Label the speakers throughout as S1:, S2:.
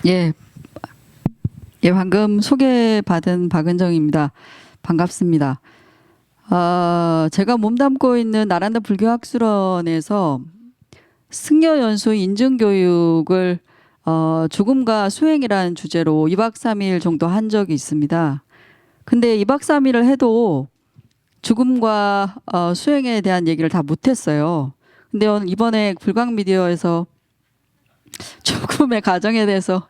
S1: 예, 예, 방금 소개받은 박은정입니다. 반갑습니다. 제가 몸담고 있는 나란다 불교학술원에서 승려연수 인증교육을 죽음과 수행이라는 주제로 2박 3일 정도 한 적이 있습니다. 근데 2박 3일을 해도 죽음과 수행에 대한 얘기를 다 못했어요. 근데 이번에 불광미디어에서 죽음의 가정에 대해서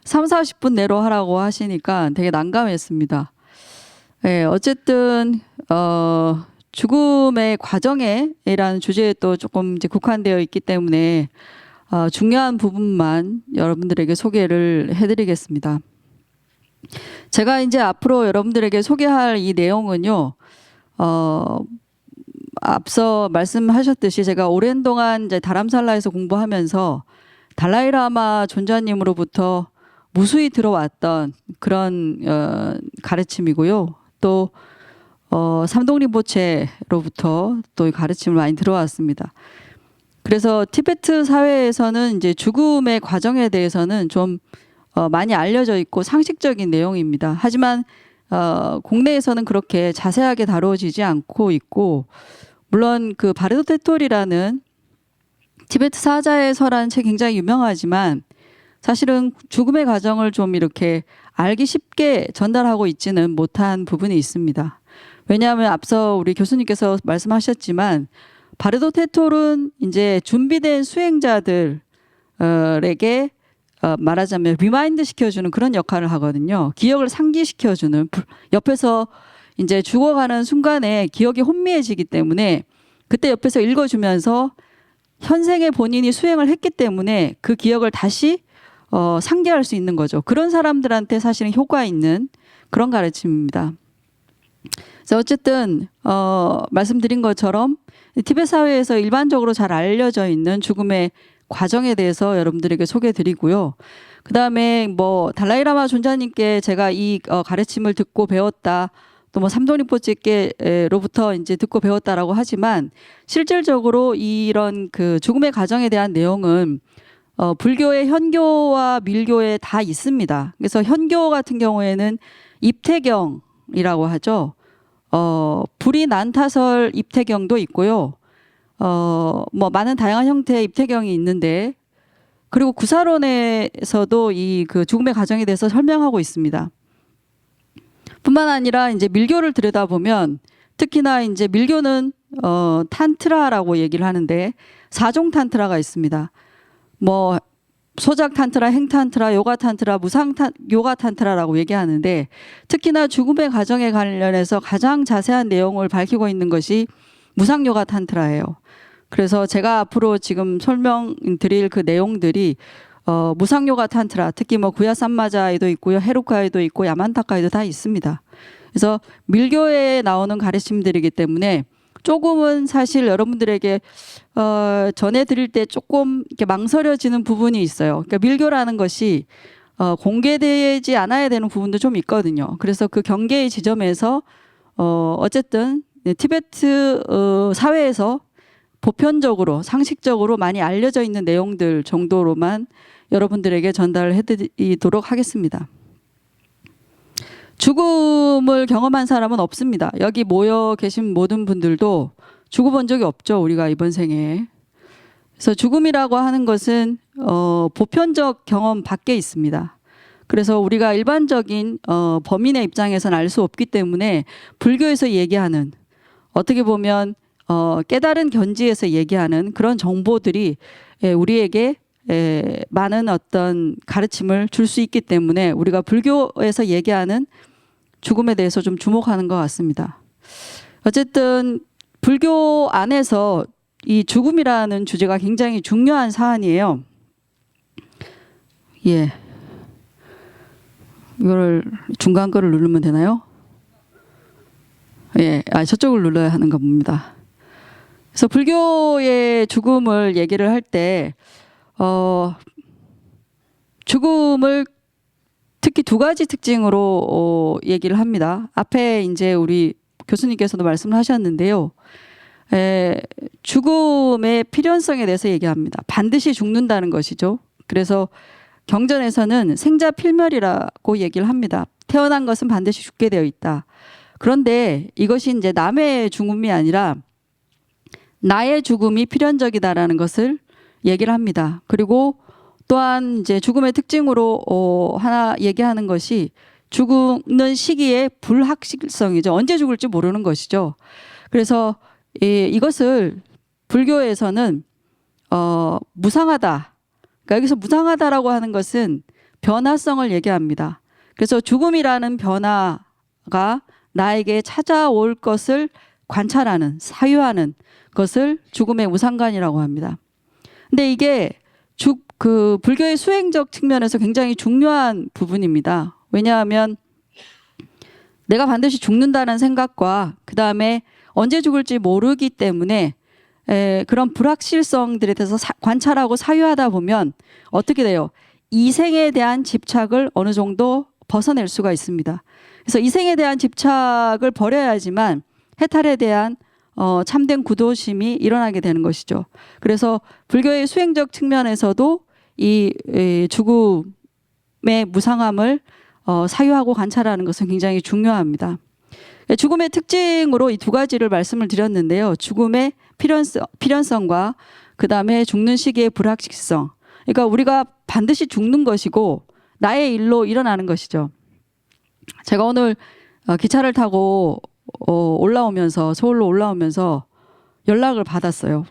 S1: 3, 40분 내로 하라고 하시니까 되게 난감했습니다. 예, 어쨌든 죽음의 과정에라는 주제에 또 조금 이제 국한되어 있기 때문에 중요한 부분만 여러분들에게 소개를 해드리겠습니다. 제가 이제 앞으로 여러분들에게 소개할 이 내용은요, 앞서 말씀하셨듯이 제가 오랜 동안 이제 다람살라에서 공부하면서 달라이라마 존자님으로부터 무수히 들어왔던 그런 가르침이고요. 또 삼동린보체로부터 또 가르침을 많이 들어왔습니다. 그래서 티베트 사회에서는 이제 죽음의 과정에 대해서는 좀 많이 알려져 있고 상식적인 내용입니다. 하지만 국내에서는 그렇게 자세하게 다루어지지 않고 있고, 물론 그 바르도 테톨이라는 티베트 사자의 서라는 책 굉장히 유명하지만 사실은 죽음의 과정을 좀 이렇게 알기 쉽게 전달하고 있지는 못한 부분이 있습니다. 왜냐하면 앞서 우리 교수님께서 말씀하셨지만 바르도 테톨은 이제 준비된 수행자들에게 말하자면 리마인드 시켜주는 그런 역할을 하거든요. 기억을 상기시켜주는, 옆에서 이제 죽어가는 순간에 기억이 혼미해지기 때문에 그때 옆에서 읽어주면서 현생에 본인이 수행을 했기 때문에 그 기억을 다시 상기할 수 있는 거죠. 그런 사람들한테 사실은 효과 있는 그런 가르침입니다. 그래서 어쨌든 말씀드린 것처럼 티베트 사회에서 일반적으로 잘 알려져 있는 죽음의 과정에 대해서 여러분들에게 소개드리고요. 그 다음에 뭐 달라이라마 존자님께 제가 이 가르침을 듣고 배웠다, 또 뭐 삼도린포체께로부터 이제 듣고 배웠다라고 하지만 실질적으로 이런 그 죽음의 과정에 대한 내용은 불교의 현교와 밀교에 다 있습니다. 그래서 현교 같은 경우에는 입퇴경이라고 하죠. 불이 난타설 입퇴경도 있고요. 뭐 많은 다양한 형태의 입퇴경이 있는데, 그리고 구사론에서도 이 그 죽음의 과정에 대해서 설명하고 있습니다. 뿐만 아니라 이제 밀교를 들여다보면 특히나 이제 밀교는 탄트라라고 얘기를 하는데 4종 탄트라가 있습니다. 뭐 소작 탄트라, 행 탄트라, 요가 탄트라, 요가 탄트라라고 얘기하는데, 특히나 죽음의 과정에 관련해서 가장 자세한 내용을 밝히고 있는 것이 무상 요가 탄트라예요. 그래서 제가 앞으로 지금 설명드릴 그 내용들이 무상 요가 탄트라, 특히 뭐 구야산마자에도 있고요, 헤루카에도 있고 야만타카에도 다 있습니다. 그래서 밀교에 나오는 가르침들이기 때문에 조금은 사실 여러분들에게 전해드릴 때 조금 이렇게 망설여지는 부분이 있어요. 그러니까 밀교라는 것이 공개되지 않아야 되는 부분도 좀 있거든요. 그래서 그 경계의 지점에서 어쨌든 티베트 사회에서 보편적으로 상식적으로 많이 알려져 있는 내용들 정도로만 여러분들에게 전달을 해드리도록 하겠습니다. 죽음을 경험한 사람은 없습니다. 여기 모여 계신 모든 분들도 죽어본 적이 없죠, 우리가 이번 생에. 그래서 죽음이라고 하는 것은 보편적 경험 밖에 있습니다. 그래서 우리가 일반적인 범인의 입장에서는 알 수 없기 때문에 불교에서 얘기하는, 어떻게 보면 깨달은 견지에서 얘기하는 그런 정보들이 우리에게 많은 어떤 가르침을 줄 수 있기 때문에 우리가 불교에서 얘기하는 죽음에 대해서 좀 주목하는 것 같습니다. 어쨌든 불교 안에서 이 죽음이라는 주제가 굉장히 중요한 사안이에요. 예. 이거를 중간 거를 누르면 되나요? 예. 저쪽을 눌러야 하는 겁니다. 그래서 불교의 죽음을 얘기를 할 때 죽음을 특히 두 가지 특징으로 얘기를 합니다. 앞에 이제 우리 교수님께서도 말씀을 하셨는데요. 죽음의 필연성에 대해서 얘기합니다. 반드시 죽는다는 것이죠. 그래서 경전에서는 생자필멸이라고 얘기를 합니다. 태어난 것은 반드시 죽게 되어 있다. 그런데 이것이 이제 남의 죽음이 아니라 나의 죽음이 필연적이다라는 것을 얘기를 합니다. 그리고 또한 이제 죽음의 특징으로 하나 얘기하는 것이 죽는 시기의 불확실성이죠. 언제 죽을지 모르는 것이죠. 그래서 이것을 불교에서는 무상하다. 그러니까 여기서 무상하다라고 하는 것은 변화성을 얘기합니다. 그래서 죽음이라는 변화가 나에게 찾아올 것을 관찰하는, 사유하는 것을 죽음의 무상관이라고 합니다. 근데 이게 불교의 수행적 측면에서 굉장히 중요한 부분입니다. 왜냐하면 내가 반드시 죽는다는 생각과 그 다음에 언제 죽을지 모르기 때문에 그런 불확실성들에 대해서 관찰하고 사유하다 보면 어떻게 돼요? 이생에 대한 집착을 어느 정도 벗어낼 수가 있습니다. 그래서 이생에 대한 집착을 버려야지만 해탈에 대한 참된 구도심이 일어나게 되는 것이죠. 그래서 불교의 수행적 측면에서도 이 죽음의 무상함을 사유하고 관찰하는 것은 굉장히 중요합니다. 죽음의 특징으로 이 두 가지를 말씀을 드렸는데요. 죽음의 필연성과 그 다음에 죽는 시기의 불확실성. 그러니까 우리가 반드시 죽는 것이고 나의 일로 일어나는 것이죠. 제가 오늘 기차를 타고 올라오면서 서울로 올라오면서 연락을 받았어요.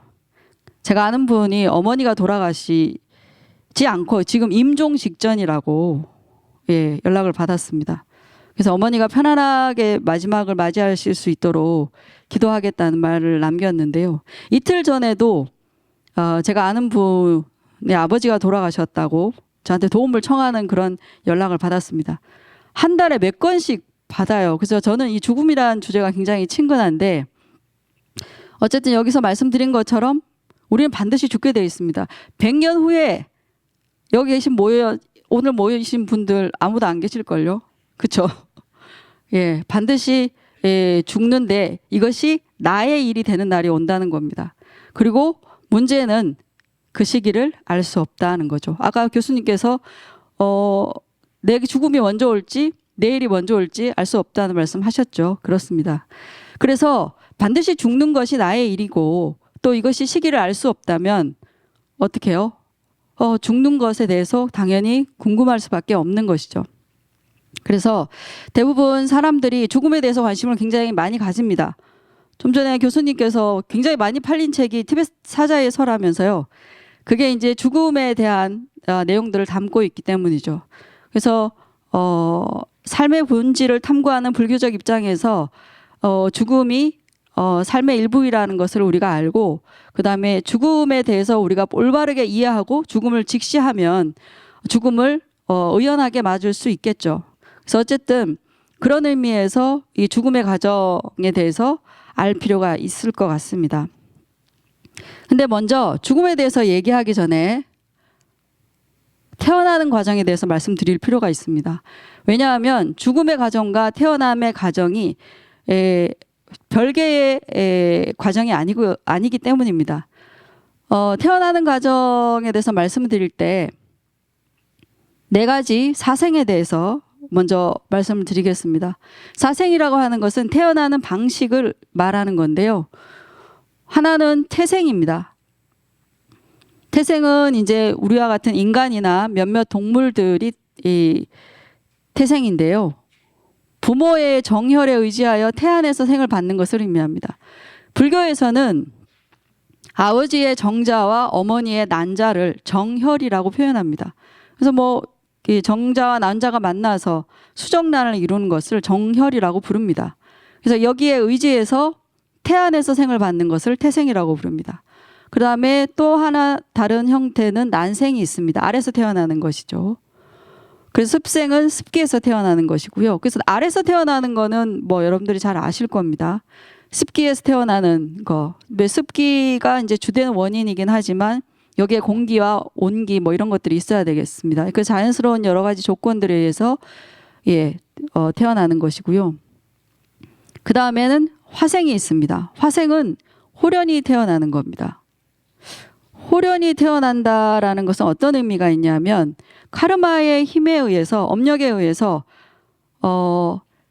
S1: 제가 아는 분이 어머니가 돌아가시지 않고 지금 임종 직전이라고 연락을 받았습니다. 그래서 어머니가 편안하게 마지막을 맞이하실 수 있도록 기도하겠다는 말을 남겼는데요. 이틀 전에도 제가 아는 분의 아버지가 돌아가셨다고 저한테 도움을 청하는 그런 연락을 받았습니다. 한 달에 몇 건씩 받아요. 그래서 저는 이 죽음이라는 주제가 굉장히 친근한데 어쨌든 여기서 말씀드린 것처럼 우리는 반드시 죽게 되어 있습니다. 100년 후에 여기 오늘 모이신 분들 아무도 안 계실걸요? 그렇죠? 예, 반드시 죽는데 이것이 나의 일이 되는 날이 온다는 겁니다. 그리고 문제는 그 시기를 알 수 없다는 거죠. 아까 교수님께서 내 죽음이 먼저 올지 내일이 먼저 올지 알 수 없다는 말씀하셨죠. 그렇습니다. 그래서 반드시 죽는 것이 나의 일이고 또 이것이 시기를 알 수 없다면 어떻게 해요? 죽는 것에 대해서 당연히 궁금할 수밖에 없는 것이죠. 그래서 대부분 사람들이 죽음에 대해서 관심을 굉장히 많이 가집니다. 좀 전에 교수님께서 굉장히 많이 팔린 책이 티베트 사자의 서라면서요. 그게 이제 죽음에 대한 내용들을 담고 있기 때문이죠. 그래서 삶의 본질을 탐구하는 불교적 입장에서 죽음이 삶의 일부이라는 것을 우리가 알고 그 다음에 죽음에 대해서 우리가 올바르게 이해하고 죽음을 직시하면 죽음을 의연하게 맞을 수 있겠죠. 그래서 어쨌든 그런 의미에서 이 죽음의 과정에 대해서 알 필요가 있을 것 같습니다. 근데 먼저 죽음에 대해서 얘기하기 전에 태어나는 과정에 대해서 말씀드릴 필요가 있습니다. 왜냐하면 죽음의 과정과 태어남의 과정이 별개의 과정이 아니기 때문입니다. 태어나는 과정에 대해서 말씀드릴 때 4가지 사생에 대해서 먼저 말씀을 드리겠습니다. 사생이라고 하는 것은 태어나는 방식을 말하는 건데요. 하나는 태생입니다. 태생은 이제 우리와 같은 인간이나 몇몇 동물들이 이 태생인데요. 부모의 정혈에 의지하여 태안에서 생을 받는 것을 의미합니다. 불교에서는 아버지의 정자와 어머니의 난자를 정혈이라고 표현합니다. 그래서 이 정자와 난자가 만나서 수정란을 이루는 것을 정혈이라고 부릅니다. 그래서 여기에 의지해서 태안에서 생을 받는 것을 태생이라고 부릅니다. 그 다음에 또 하나 다른 형태는 난생이 있습니다. 알에서 태어나는 것이죠. 그래서 습생은 습기에서 태어나는 것이고요. 그래서 알에서 태어나는 거는 여러분들이 잘 아실 겁니다. 습기에서 태어나는 거. 습기가 이제 주된 원인이긴 하지만 여기에 공기와 온기 이런 것들이 있어야 되겠습니다. 그 자연스러운 여러 가지 조건들에 의해서 태어나는 것이고요. 그 다음에는 화생이 있습니다. 화생은 호련이 태어나는 겁니다. 소련이 태어난다라는 것은 어떤 의미가 있냐면 카르마의 힘에 의해서 업력에 의해서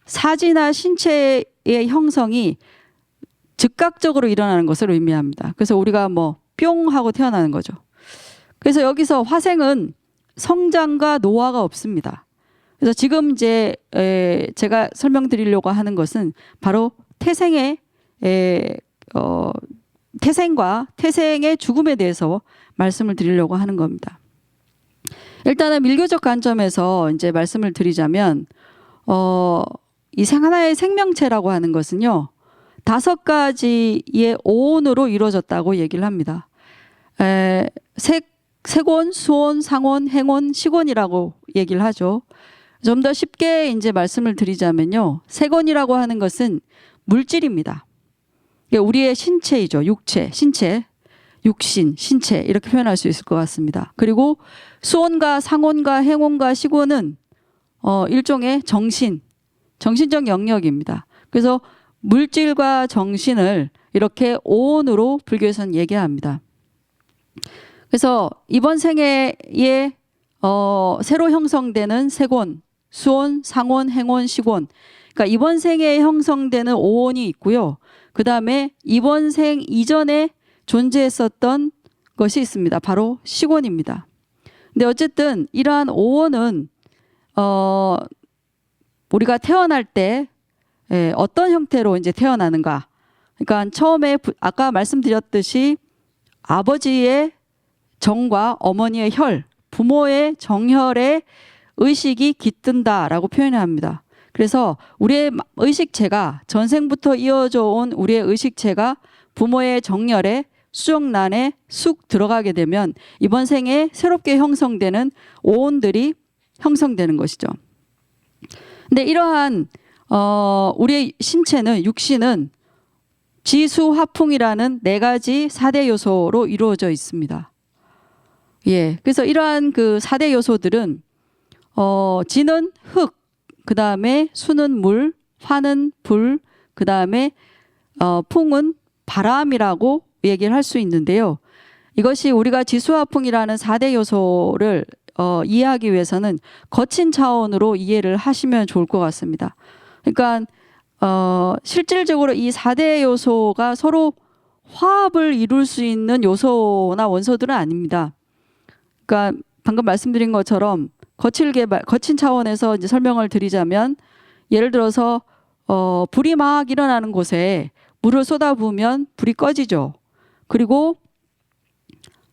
S1: 사지나 신체의 형성이 즉각적으로 일어나는 것을 의미합니다. 그래서 우리가 뭐 뿅 하고 태어나는 거죠. 그래서 여기서 화생은 성장과 노화가 없습니다. 그래서 지금 이제 제가 설명드리려고 하는 것은 바로 태생의 태생과 태생의 죽음에 대해서 말씀을 드리려고 하는 겁니다. 일단은 밀교적 관점에서 이제 말씀을 드리자면 이 하나의 생명체라고 하는 것은요 5가지의 오온으로 이루어졌다고 얘기를 합니다. 색온, 수온, 상온, 행온, 식온이라고 얘기를 하죠. 좀 더 쉽게 이제 말씀을 드리자면요, 색온이라고 하는 것은 물질입니다. 우리의 신체이죠. 육체, 신체, 육신, 신체 이렇게 표현할 수 있을 것 같습니다. 그리고 수온과 상온과 행온과 식온은 일종의 정신적 영역입니다. 그래서 물질과 정신을 이렇게 오온으로 불교에서는 얘기합니다. 그래서 이번 생애에 새로 형성되는 색온, 수온, 상온, 행온, 식온, 그러니까 이번 생애에 형성되는 오온이 있고요. 그 다음에 이번 생 이전에 존재했었던 것이 있습니다. 바로 식온입니다. 근데 어쨌든 이러한 오온은 우리가 태어날 때 어떤 형태로 이제 태어나는가? 그러니까 처음에 아까 말씀드렸듯이 아버지의 정과 어머니의 혈, 부모의 정혈의 의식이 깃든다라고 표현합니다. 그래서 우리의 의식체가 전생부터 이어져 온 우리의 의식체가 부모의 정열에 수정란에 쑥 들어가게 되면 이번 생에 새롭게 형성되는 오온들이 형성되는 것이죠. 근데 이러한 우리의 신체는 육신은 지수, 화풍이라는 4가지 4대 요소로 이루어져 있습니다. 예, 그래서 이러한 그 4대 요소들은 지는 흙, 그 다음에 수는 물, 화는 불, 그 다음에 풍은 바람이라고 얘기를 할 수 있는데요. 이것이 우리가 지수화풍이라는 4대 요소를 이해하기 위해서는 거친 차원으로 이해를 하시면 좋을 것 같습니다. 그러니까 실질적으로 이 4대 요소가 서로 화합을 이룰 수 있는 요소나 원소들은 아닙니다. 그러니까 방금 말씀드린 것처럼 거친 차원에서 이제 설명을 드리자면 예를 들어서 불이 막 일어나는 곳에 물을 쏟아부으면 불이 꺼지죠. 그리고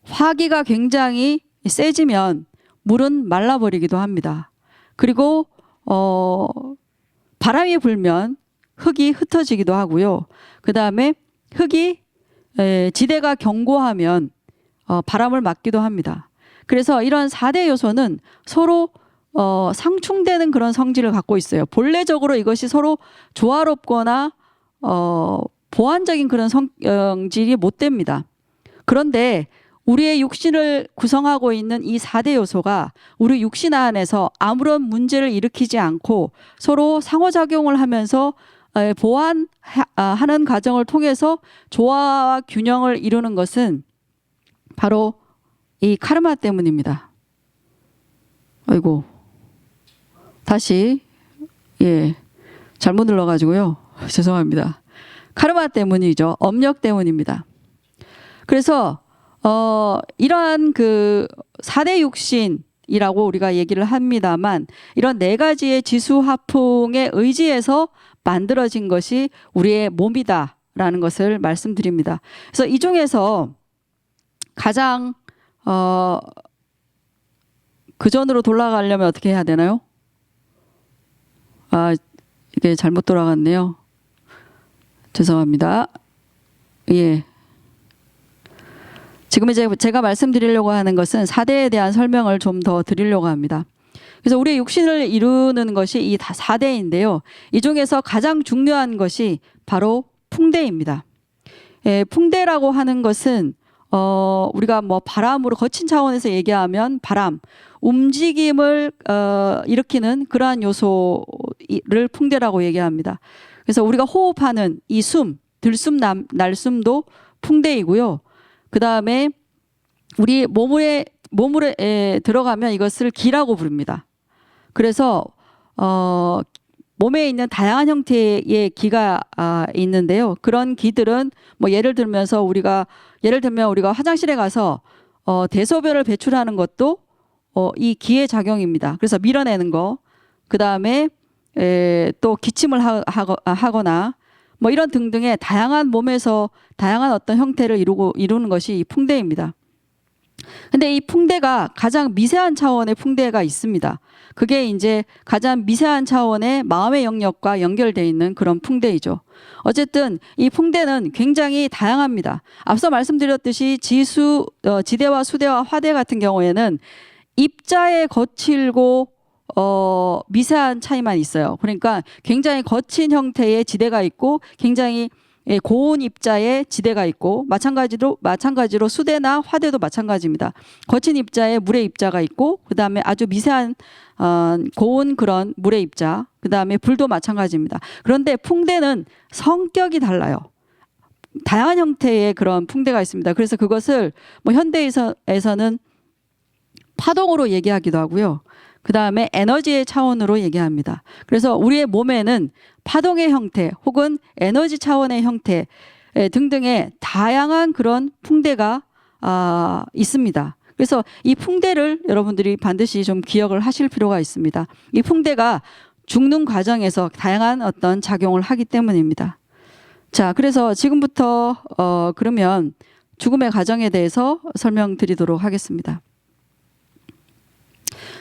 S1: 화기가 굉장히 세지면 물은 말라버리기도 합니다. 그리고 바람이 불면 흙이 흩어지기도 하고요. 그 다음에 흙이 지대가 견고하면 바람을 막기도 합니다. 그래서 이런 4대 요소는 서로 상충되는 그런 성질을 갖고 있어요. 본래적으로 이것이 서로 조화롭거나 보완적인 그런 성질이 못 됩니다. 그런데 우리의 육신을 구성하고 있는 이 4대 요소가 우리 육신 안에서 아무런 문제를 일으키지 않고 서로 상호작용을 하면서 보완하는 과정을 통해서 조화와 균형을 이루는 것은 바로 이 카르마 때문입니다. 아이고, 다시 잘못 눌러가지고요. 죄송합니다. 카르마 때문이죠. 업력 때문입니다. 그래서 이러한 그 4대 육신이라고 우리가 얘기를 합니다만 이런 4가지의 지수화풍에 의지해서 만들어진 것이 우리의 몸이다라는 것을 말씀드립니다. 그래서 이 중에서 가장 그 전으로 돌아가려면 어떻게 해야 되나요? 이게 잘못 돌아갔네요. 죄송합니다. 예. 지금 이제 제가 말씀드리려고 하는 것은 4대에 대한 설명을 좀 더 드리려고 합니다. 그래서 우리의 육신을 이루는 것이 이 4대인데요. 이 중에서 가장 중요한 것이 바로 풍대입니다. 풍대라고 하는 것은 우리가 뭐 바람으로 거친 차원에서 얘기하면 바람, 움직임을 일으키는 그러한 요소를 풍대라고 얘기합니다. 그래서 우리가 호흡하는 이 숨, 들숨, 날숨도 풍대이고요. 그 다음에 우리 몸에 들어가면 이것을 기라고 부릅니다. 그래서 몸에 있는 다양한 형태의 기가 있는데요. 그런 기들은 뭐 예를 들면 우리가 화장실에 가서 대소변을 배출하는 것도 이 기의 작용입니다. 그래서 밀어내는 거, 그 다음에 또 기침을 하거나 뭐 이런 등등의 다양한 몸에서 다양한 어떤 형태를 이루는 것이 이 풍대입니다. 근데 이 풍대가 가장 미세한 차원의 풍대가 있습니다. 그게 이제 가장 미세한 차원의 마음의 영역과 연결되어 있는 그런 풍대이죠. 어쨌든 이 풍대는 굉장히 다양합니다. 앞서 말씀드렸듯이 지대와 수대와 화대 같은 경우에는 입자의 거칠고 미세한 차이만 있어요. 그러니까 굉장히 거친 형태의 지대가 있고 굉장히 고온 입자의 지대가 있고 마찬가지로 수대나 화대도 마찬가지입니다. 거친 입자에 물의 입자가 있고 그 다음에 아주 미세한 고온 그런 물의 입자, 그 다음에 불도 마찬가지입니다. 그런데 풍대는 성격이 달라요. 다양한 형태의 그런 풍대가 있습니다. 그래서 그것을 뭐 현대에서는 파동으로 얘기하기도 하고요. 그 다음에 에너지의 차원으로 얘기합니다. 그래서 우리의 몸에는 파동의 형태 혹은 에너지 차원의 형태 등등의 다양한 그런 풍대가 있습니다. 그래서 이 풍대를 여러분들이 반드시 좀 기억을 하실 필요가 있습니다. 이 풍대가 죽는 과정에서 다양한 어떤 작용을 하기 때문입니다. 자, 그래서 지금부터 그러면 죽음의 과정에 대해서 설명드리도록 하겠습니다.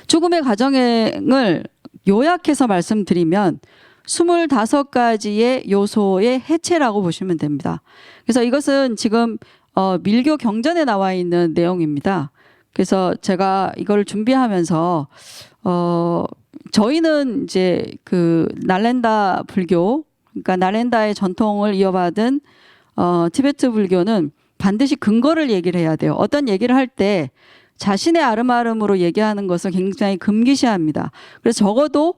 S1: 죽음의 과정을 요약해서 말씀드리면 25가지의 요소의 해체라고 보시면 됩니다. 그래서 이것은 지금 밀교 경전에 나와 있는 내용입니다. 그래서 제가 이걸 준비하면서 저희는 이제 그 날랜다 불교, 그러니까 날랜다의 전통을 이어받은 티베트 불교는 반드시 근거를 얘기를 해야 돼요. 어떤 얘기를 할 때 자신의 아름아름으로 얘기하는 것을 굉장히 금기시합니다. 그래서 적어도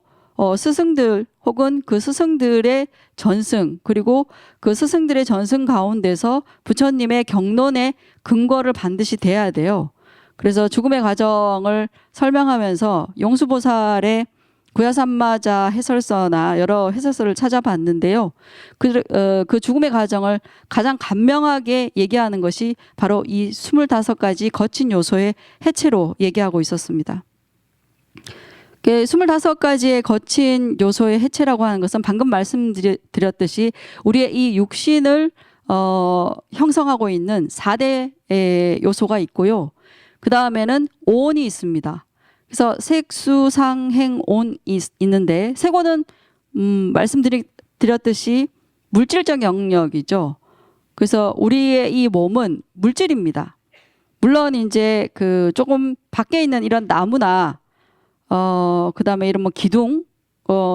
S1: 스승들 혹은 그 스승들의 전승 그리고 그 스승들의 전승 가운데서 부처님의 경론의 근거를 반드시 대야 돼요. 그래서 죽음의 과정을 설명하면서 용수보살의 구야삼마자 해설서나 여러 해설서를 찾아봤는데요. 그 죽음의 과정을 가장 간명하게 얘기하는 것이 바로 이 25가지 거친 요소의 해체로 얘기하고 있었습니다. 25가지의 거친 요소의 해체라고 하는 것은 방금 말씀드렸듯이 우리의 이 육신을 형성하고 있는 4대 요소가 있고요. 그 다음에는 오온이 있습니다. 그래서 색수상행온이 있는데 색온은 말씀드렸듯이 물질적 영역이죠. 그래서 우리의 이 몸은 물질입니다. 물론 이제 그 조금 밖에 있는 이런 나무나 그다음에 이런 뭐 기둥,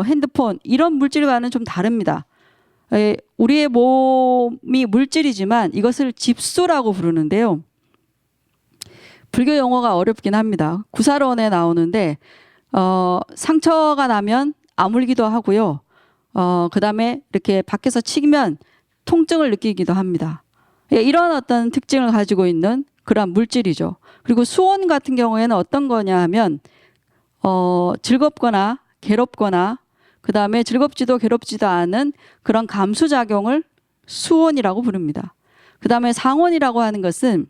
S1: 핸드폰 이런 물질과는 좀 다릅니다. 우리의 몸이 물질이지만 이것을 집수라고 부르는데요. 불교 용어가 어렵긴 합니다. 구사론에 나오는데 상처가 나면 아물기도 하고요. 그다음에 이렇게 밖에서 치면 통증을 느끼기도 합니다. 이런 어떤 특징을 가지고 있는 그런 물질이죠. 그리고 수온 같은 경우에는 어떤 거냐 하면 즐겁거나 괴롭거나 그다음에 즐겁지도 괴롭지도 않은 그런 감수작용을 수온이라고 부릅니다. 그다음에 상온이라고 하는 것은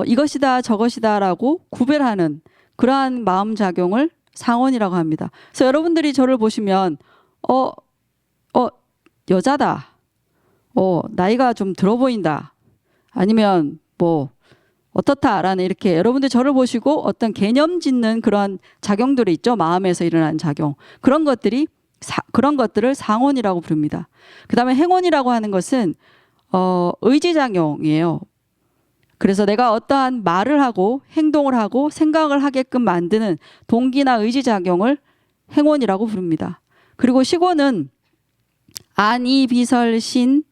S1: 이것이다 저것이다라고 구별하는 그러한 마음작용을 상온이라고 합니다. 그래서 여러분들이 저를 보시면 여자다, 나이가 좀 들어 보인다, 아니면 뭐 어떻다라는 이렇게 여러분들 저를 보시고 어떤 개념 짓는 그런 작용들이 있죠. 마음에서 일어나는 작용. 그런 것들을 상온이라고 부릅니다. 그 다음에 행온이라고 하는 것은 의지작용이에요. 그래서 내가 어떠한 말을 하고 행동을 하고 생각을 하게끔 만드는 동기나 의지작용을 행온이라고 부릅니다. 그리고 식온은 안이비설신의라는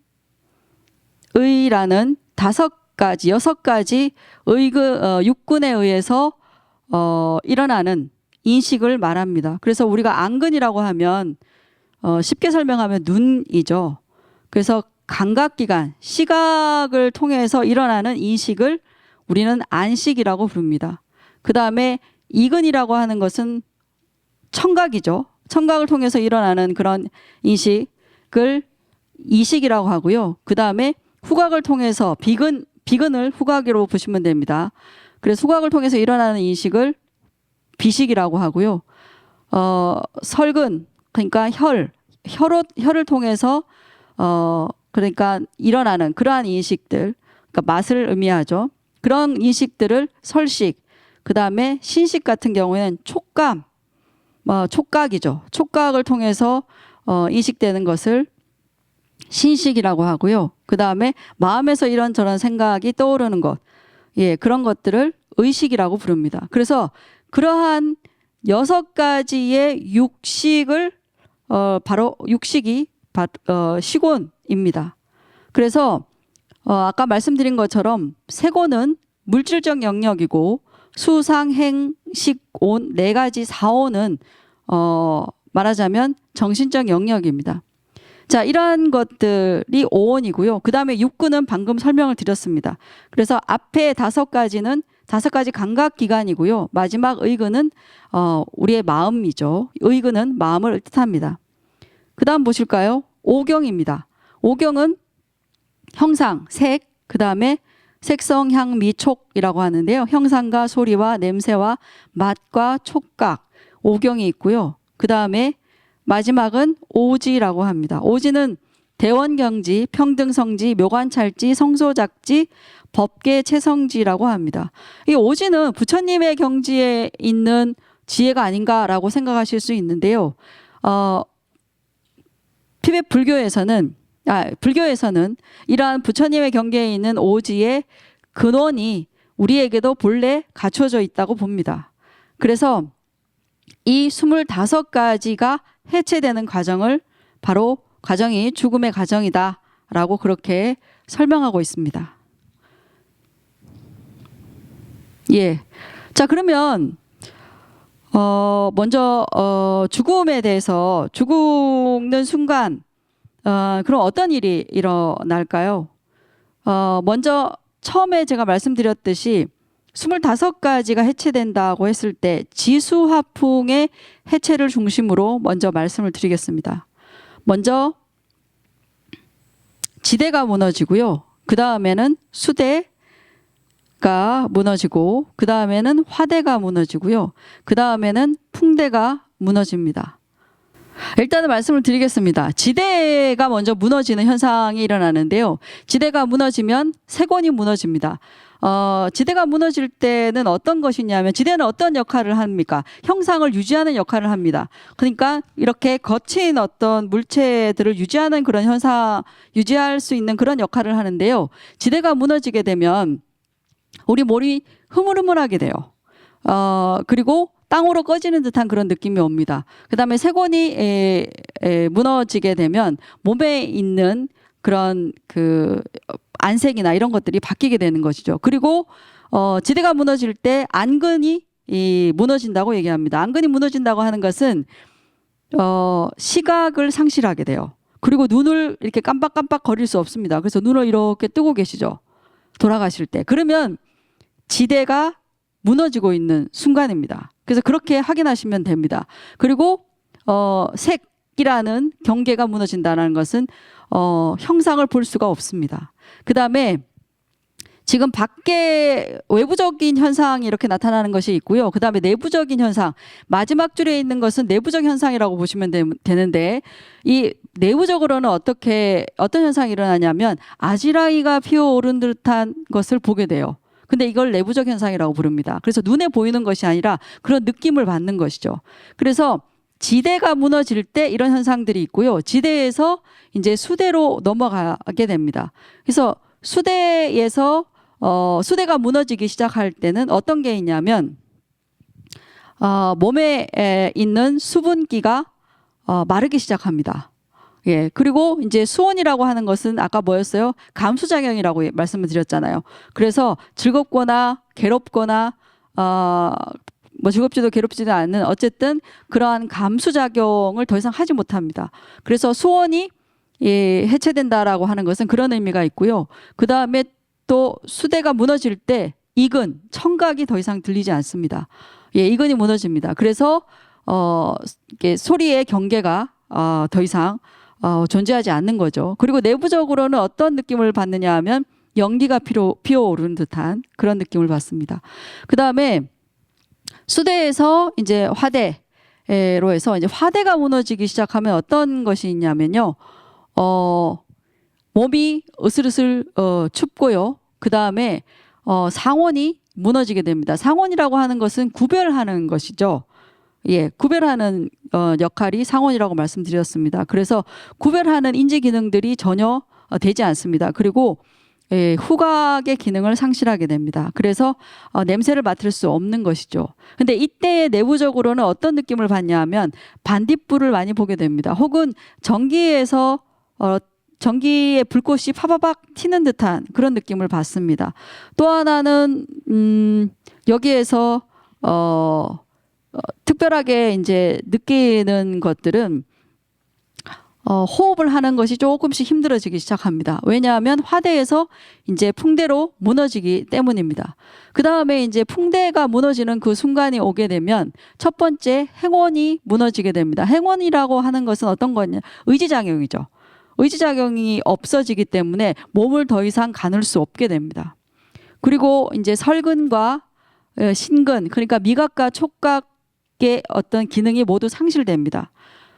S1: 6가지 육근에 의해서 일어나는 인식을 말합니다. 그래서 우리가 안근이라고 하면 쉽게 설명하면 눈이죠. 그래서 감각기관, 시각을 통해서 일어나는 인식을 우리는 안식이라고 부릅니다. 그 다음에 이근이라고 하는 것은 청각이죠. 청각을 통해서 일어나는 그런 인식을 이식이라고 하고요. 그 다음에 후각을 통해서 비근을 후각으로 보시면 됩니다. 그래서 후각을 통해서 일어나는 인식을 비식이라고 하고요. 설근, 그러니까 혀를 통해서 그러니까 일어나는 그러한 인식들, 그러니까 맛을 의미하죠. 그런 인식들을 설식, 그 다음에 신식 같은 경우에는 촉감, 촉각이죠. 촉각을 통해서 인식되는 것을 신식이라고 하고요. 그 다음에 마음에서 이런저런 생각이 떠오르는 것, 예, 그런 것들을 의식이라고 부릅니다. 그래서 그러한 6가지의 육식을 바로 육식이 식온입니다. 그래서 아까 말씀드린 것처럼 색온은 물질적 영역이고 수상, 행, 식, 온 4가지 사온은 말하자면 정신적 영역입니다. 자, 이러한 것들이 오온이고요. 그 다음에 육근은 방금 설명을 드렸습니다. 그래서 앞에 5가지는 5가지 감각기관이고요. 마지막 의근은 우리의 마음이죠. 의근은 마음을 뜻합니다. 그 다음 보실까요? 오경입니다. 오경은 형상, 색, 그 다음에 색성, 향, 미, 촉이라고 하는데요. 형상과 소리와 냄새와 맛과 촉각, 오경이 있고요. 그 다음에 마지막은 오지라고 합니다. 오지는 대원경지, 평등성지, 묘관찰지, 성소작지, 법계 체성지라고 합니다. 이 오지는 부처님의 경지에 있는 지혜가 아닌가라고 생각하실 수 있는데요. 티베트 불교에서는 이러한 부처님의 경계에 있는 오지의 근원이 우리에게도 본래 갖춰져 있다고 봅니다. 그래서 이 25가지가 해체되는 과정을 바로 과정이 죽음의 과정이다 라고 그렇게 설명하고 있습니다. 예. 자, 그러면 먼저 죽음에 대해서 죽는 순간 그럼 어떤 일이 일어날까요? 먼저 처음에 제가 말씀드렸듯이 25가지가 해체된다고 했을 때 지수화풍의 해체를 중심으로 먼저 말씀을 드리겠습니다. 먼저 지대가 무너지고요. 그 다음에는 수대가 무너지고 그 다음에는 화대가 무너지고요. 그 다음에는 풍대가 무너집니다. 일단은 말씀을 드리겠습니다. 지대가 먼저 무너지는 현상이 일어나는데요. 지대가 무너지면 색온이 무너집니다. 지대가 무너질 때는 어떤 것이냐면 지대는 어떤 역할을 합니까? 형상을 유지하는 역할을 합니다. 그러니까 이렇게 거친 어떤 물체들을 유지하는 그런 현상, 유지할 수 있는 그런 역할을 하는데요. 지대가 무너지게 되면 우리 몸이 흐물흐물하게 돼요. 그리고 땅으로 꺼지는 듯한 그런 느낌이 옵니다. 그 다음에 색온이 무너지게 되면 몸에 있는 그런 그 안색이나 이런 것들이 바뀌게 되는 것이죠. 그리고 지대가 무너질 때 안근이 무너진다고 얘기합니다. 안근이 무너진다고 하는 것은 시각을 상실하게 돼요. 그리고 눈을 이렇게 깜빡깜빡 거릴 수 없습니다. 그래서 눈을 이렇게 뜨고 계시죠. 돌아가실 때. 그러면 지대가 무너지고 있는 순간입니다. 그래서 그렇게 확인하시면 됩니다. 그리고 색이라는 경계가 무너진다는 것은 형상을 볼 수가 없습니다. 그 다음에 지금 밖에 외부적인 현상이 이렇게 나타나는 것이 있고요. 그 다음에 내부적인 현상, 마지막 줄에 있는 것은 내부적 현상이라고 보시면 되는데 이 내부적으로는 어떤 현상이 일어나냐면 아지랑이가 피어오른 듯한 것을 보게 돼요. 근데 이걸 내부적 현상이라고 부릅니다. 그래서 눈에 보이는 것이 아니라 그런 느낌을 받는 것이죠. 그래서 지대가 무너질 때 이런 현상들이 있고요. 지대에서 이제 수대로 넘어가게 됩니다. 그래서 수대에서 수대가 무너지기 시작할 때는 어떤 게 있냐면 몸에 있는 수분기가 마르기 시작합니다. 예. 그리고 이제 수온이라고 하는 것은 아까 뭐였어요? 감수작용이라고 말씀을 드렸잖아요. 그래서 즐겁거나 괴롭거나 뭐 즐겁지도 괴롭지도 않는 어쨌든 그러한 감수작용을 더 이상 하지 못합니다. 그래서 수온이 해체된다라고 하는 것은 그런 의미가 있고요. 그 다음에 또 수대가 무너질 때 이근, 청각이 더 이상 들리지 않습니다. 예, 이근이 무너집니다. 그래서 이게 소리의 경계가 더 이상 존재하지 않는 거죠. 그리고 내부적으로는 어떤 느낌을 받느냐 하면 연기가 피어오르는 듯한 그런 느낌을 받습니다. 그 다음에 수대에서 이제 화대로 해서 이제 화대가 무너지기 시작하면 어떤 것이 있냐면요. 몸이 으슬으슬 춥고요. 그 다음에 상원이 무너지게 됩니다. 상원이라고 하는 것은 구별하는 것이죠. 예, 구별하는 역할이 상원이라고 말씀드렸습니다. 그래서 구별하는 인지 기능들이 전혀 되지 않습니다. 그리고 예, 후각의 기능을 상실하게 됩니다. 그래서 냄새를 맡을 수 없는 것이죠. 근데 이때 내부적으로는 어떤 느낌을 받냐 하면 반딧불을 많이 보게 됩니다. 혹은 전기에서 전기의 불꽃이 파바박 튀는 듯한 그런 느낌을 받습니다. 또 하나는 여기에서 특별하게 이제 느끼는 것들은 호흡을 하는 것이 조금씩 힘들어지기 시작합니다. 왜냐하면 화대에서 이제 풍대로 무너지기 때문입니다. 그 다음에 이제 풍대가 무너지는 그 순간이 오게 되면 첫 번째 행원이 무너지게 됩니다. 행원이라고 하는 것은 어떤 거냐? 의지작용이죠. 의지작용이 없어지기 때문에 몸을 더 이상 가눌 수 없게 됩니다. 그리고 이제 설근과 신근, 그러니까 미각과 촉각의 어떤 기능이 모두 상실됩니다.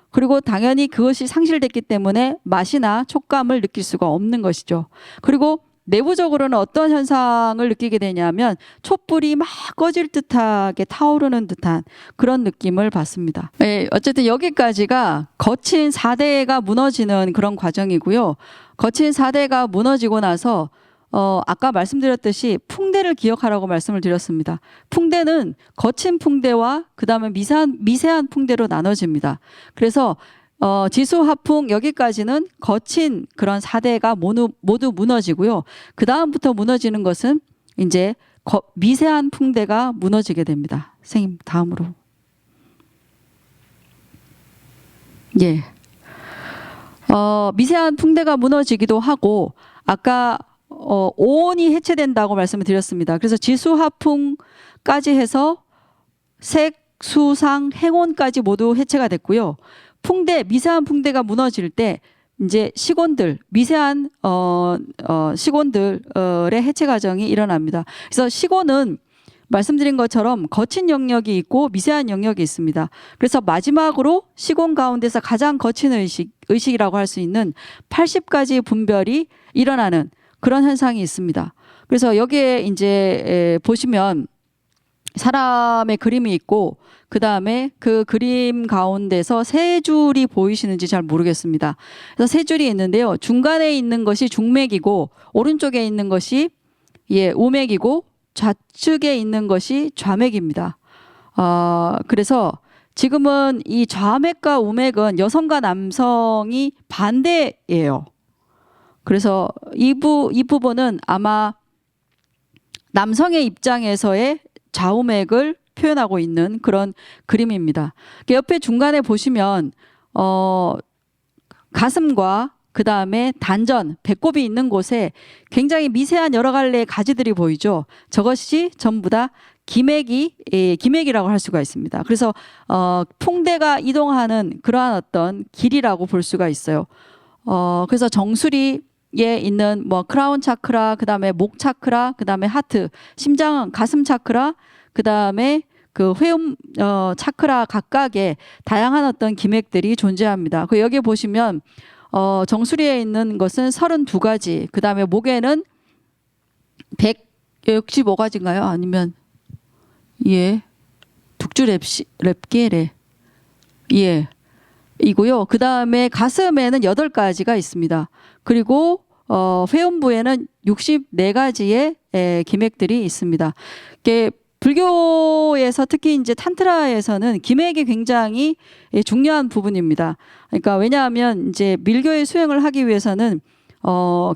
S1: 그리고 당연히 그것이 상실됐기 때문에 맛이나 촉감을 느낄 수가 없는 것이죠. 그리고 내부적으로는 어떤 현상을 느끼게 되냐면 촛불이 막 꺼질 듯하게 타오르는 듯한 그런 느낌을 받습니다. 네, 어쨌든 여기까지가 거친 4대가 무너지는 그런 과정이고요. 거친 4대가 무너지고 나서 아까 말씀드렸듯이 풍대를 기억하라고 말씀을 드렸습니다. 풍대는 거친 풍대와 그 다음에 미세한 풍대로 나눠집니다. 그래서 지수화풍 여기까지는 거친 그런 4대가 모두 무너지고요. 그 다음부터 무너지는 것은 이제 미세한 풍대가 무너지게 됩니다. 선생님 다음으로. 예. 미세한 풍대가 무너지기도 하고 아까 오온이 해체된다고 말씀을 드렸습니다. 그래서 지수화풍까지 해서 색, 수, 상, 행온까지 모두 해체가 됐고요. 풍대, 미세한 풍대가 무너질 때 이제 시곤들, 미세한 시곤들의 해체 과정이 일어납니다. 그래서 시곤은 말씀드린 것처럼 거친 영역이 있고 미세한 영역이 있습니다. 그래서 마지막으로 시곤 가운데서 가장 거친 의식이라고 할 수 있는 80가지 분별이 일어나는 그런 현상이 있습니다. 그래서 여기에 이제 보시면 사람의 그림이 있고 그 다음에 그 그림 가운데서 세 줄이 보이시는지 잘 모르겠습니다. 그래서 세 줄이 있는데요. 중간에 있는 것이 중맥이고 오른쪽에 있는 것이 우맥이고 좌측에 있는 것이 좌맥입니다. 그래서 지금은 이 좌맥과 우맥은 여성과 남성이 반대예요. 그래서 이 부분은 아마 남성의 입장에서의 좌우맥을 표현하고 있는 그런 그림입니다. 옆에 중간에 보시면 가슴과 그 다음에 단전, 배꼽이 있는 곳에 굉장히 미세한 여러 갈래의 가지들이 보이죠. 저것이 전부 다 기맥이라고 할 수가 있습니다. 그래서 풍대가 이동하는 그러한 어떤 길이라고 볼 수가 있어요. 그래서 정수리에 있는 뭐 크라운 차크라, 그 다음에 목 차크라, 그 다음에 하트, 심장, 가슴 차크라, 그 다음에 그 회음 차크라 각각의 다양한 어떤 기맥들이 존재합니다. 그 여기 보시면 정수리에 있는 것은 32가지, 그 다음에 목에는 165가지인가요? 아니면 tuk주 랩게레 이고요. 그 다음에 가슴에는 8가지가 있습니다. 그리고 회음부에는 64가지의 기맥들이 있습니다. 이게 불교에서 특히 이제 탄트라에서는 기맥이 굉장히 중요한 부분입니다. 그러니까 왜냐하면 이제 밀교의 수행을 하기 위해서는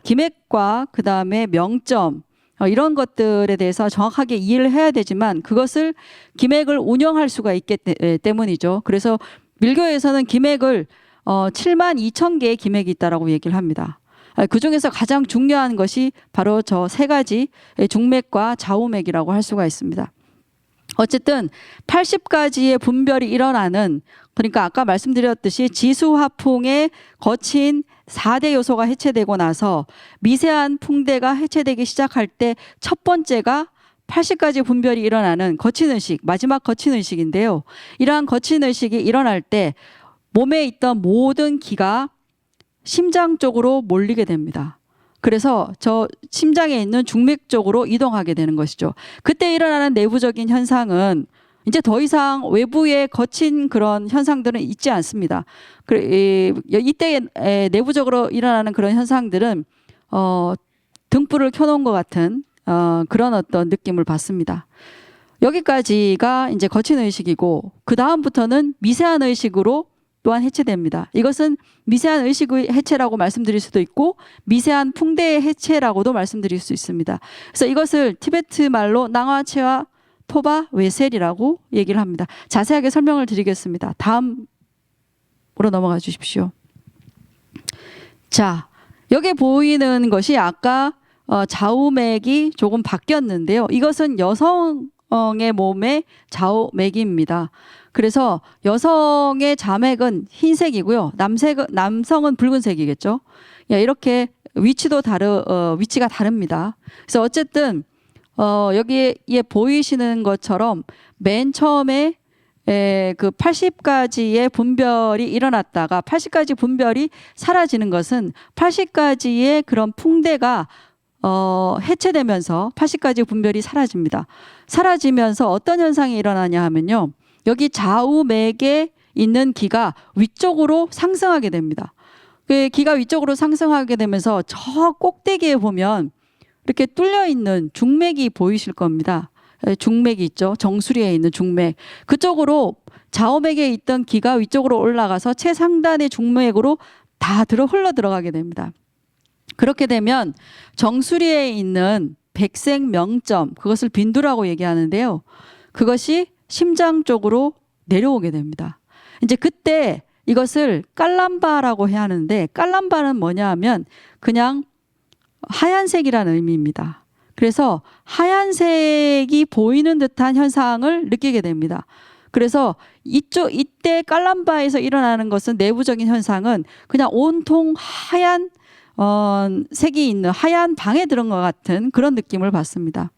S1: 기맥과 그 다음에 명점 이런 것들에 대해서 정확하게 이해를 해야 되지만 그것을 기맥을 운영할 수가 있기 때문이죠. 그래서 밀교에서는 기맥을 72,000개의 기맥이 있다라고 얘기를 합니다. 그 중에서 가장 중요한 것이 바로 저 세 가지 중맥과 좌우맥이라고 할 수가 있습니다. 어쨌든 80가지의 분별이 일어나는, 그러니까 아까 말씀드렸듯이 지수화풍의 거친 4대 요소가 해체되고 나서 미세한 풍대가 해체되기 시작할 때 첫 번째가 80가지 분별이 일어나는 거친 의식, 마지막 거친 의식인데요. 이러한 거친 의식이 일어날 때 몸에 있던 모든 기가 심장 쪽으로 몰리게 됩니다. 그래서 저 심장에 있는 중맥 쪽으로 이동하게 되는 것이죠. 그때 일어나는 내부적인 현상은 이제 더 이상 외부에 거친 그런 현상들은 있지 않습니다. 이때 내부적으로 일어나는 그런 현상들은 등불을 켜놓은 것 같은 그런 어떤 느낌을 받습니다. 여기까지가 이제 거친 의식이고, 그 다음부터는 미세한 의식으로 또한 해체됩니다. 이것은 미세한 의식의 해체라고 말씀드릴 수도 있고 미세한 풍대의 해체라고도 말씀드릴 수 있습니다. 그래서 이것을 티베트 말로 낭화체와 토바 외셀이라고 얘기를 합니다. 자세하게 설명을 드리겠습니다. 다음으로 넘어가 주십시오. 자, 여기 보이는 것이 아까 좌우맥이 조금 바뀌었는데요. 이것은 여성의 몸의 좌우맥입니다. 그래서 여성의 좌맥은 흰색이고요. 남성은 붉은색이겠죠. 이렇게 위치가 다릅니다. 그래서 어쨌든 여기에 보이시는 것처럼 맨 처음에 그 80가지의 분별이 일어났다가 80가지 분별이 사라지는 것은 80가지의 그런 풍대가 해체되면서 80가지 분별이 사라집니다. 사라지면서 어떤 현상이 일어나냐 하면요. 여기 좌우맥에 있는 기가 위쪽으로 상승하게 됩니다. 그 기가 위쪽으로 상승하게 되면서 저 꼭대기에 보면 이렇게 뚫려 있는 중맥이 보이실 겁니다. 중맥이 있죠. 정수리에 있는 중맥. 그쪽으로 좌우맥에 있던 기가 위쪽으로 올라가서 최상단의 중맥으로 다 흘러 들어가게 됩니다. 그렇게 되면 정수리에 있는 백색 명점, 그것을 빈두라고 얘기하는데요. 그것이 심장 쪽으로 내려오게 됩니다. 이제 그때 이것을 깔람바라고 해야 하는데, 깔람바는 뭐냐 하면 그냥 하얀색이라는 의미입니다. 그래서 하얀색이 보이는 듯한 현상을 느끼게 됩니다. 그래서 이때 깔람바에서 일어나는 것은, 내부적인 현상은 그냥 온통 하얀 색이 있는 하얀 방에 들은 것 같은 그런 느낌을 받습니다.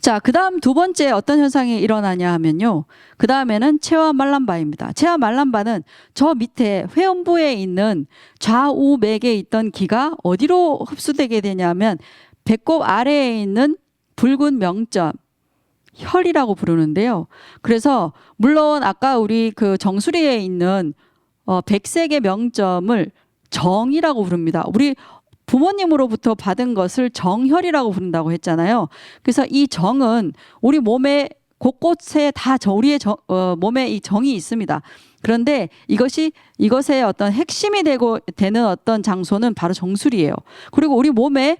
S1: 자, 그 다음 두 번째 어떤 현상이 일어나냐 하면요. 그 다음에는 체와 말람바입니다. 체와 말람바는 저 밑에 회음부에 있는 좌우맥에 있던 기가 어디로 흡수되게 되냐면 배꼽 아래에 있는 붉은 명점, 혈이라고 부르는데요. 그래서 물론 아까 우리 그 정수리에 있는 백색의 명점을 정이라고 부릅니다. 우리 부모님으로부터 받은 것을 정혈이라고 부른다고 했잖아요. 그래서 이 정은 우리 몸의 곳곳에 다 우리의 몸에 이 정이 있습니다. 그런데 이것의 어떤 핵심이 되는 어떤 장소는 바로 정수리예요. 그리고 우리 몸에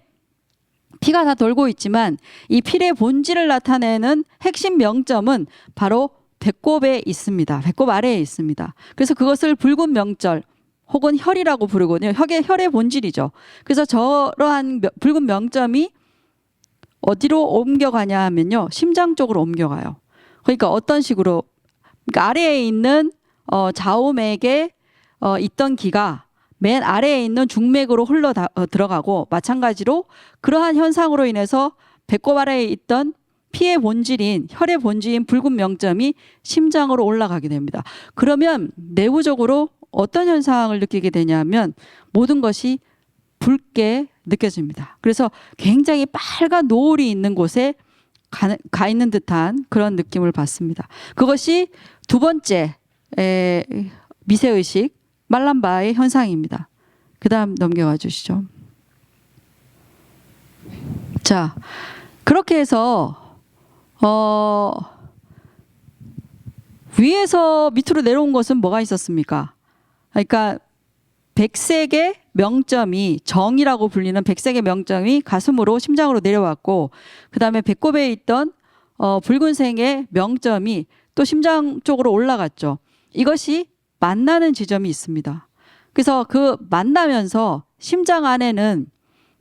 S1: 피가 다 돌고 있지만 이 피의 본질을 나타내는 핵심 명점은 바로 배꼽에 있습니다. 배꼽 아래에 있습니다. 그래서 그것을 붉은 명절 혹은 혈이라고 부르거든요. 혈의 본질이죠. 그래서 저러한 붉은 명점이 어디로 옮겨가냐 하면요. 심장 쪽으로 옮겨가요. 그러니까 어떤 식으로, 그러니까 아래에 있는 좌우맥에 있던 기가 맨 아래에 있는 중맥으로 들어가고, 마찬가지로 그러한 현상으로 인해서 배꼽 아래에 있던 피의 본질인, 혈의 본질인 붉은 명점이 심장으로 올라가게 됩니다. 그러면 내부적으로 어떤 현상을 느끼게 되냐면 모든 것이 붉게 느껴집니다. 그래서 굉장히 빨간 노을이 있는 곳에 가 있는 듯한 그런 느낌을 받습니다. 그것이 두 번째 미세의식 말람바의 현상입니다. 그 다음 넘겨가 주시죠. 자, 그렇게 해서 위에서 밑으로 내려온 것은 뭐가 있었습니까? 그러니까 백색의 명점이, 정이라고 불리는 백색의 명점이 가슴으로, 심장으로 내려왔고, 그 다음에 배꼽에 있던 붉은색의 명점이 또 심장 쪽으로 올라갔죠. 이것이 만나는 지점이 있습니다. 그래서 그 만나면서 심장 안에는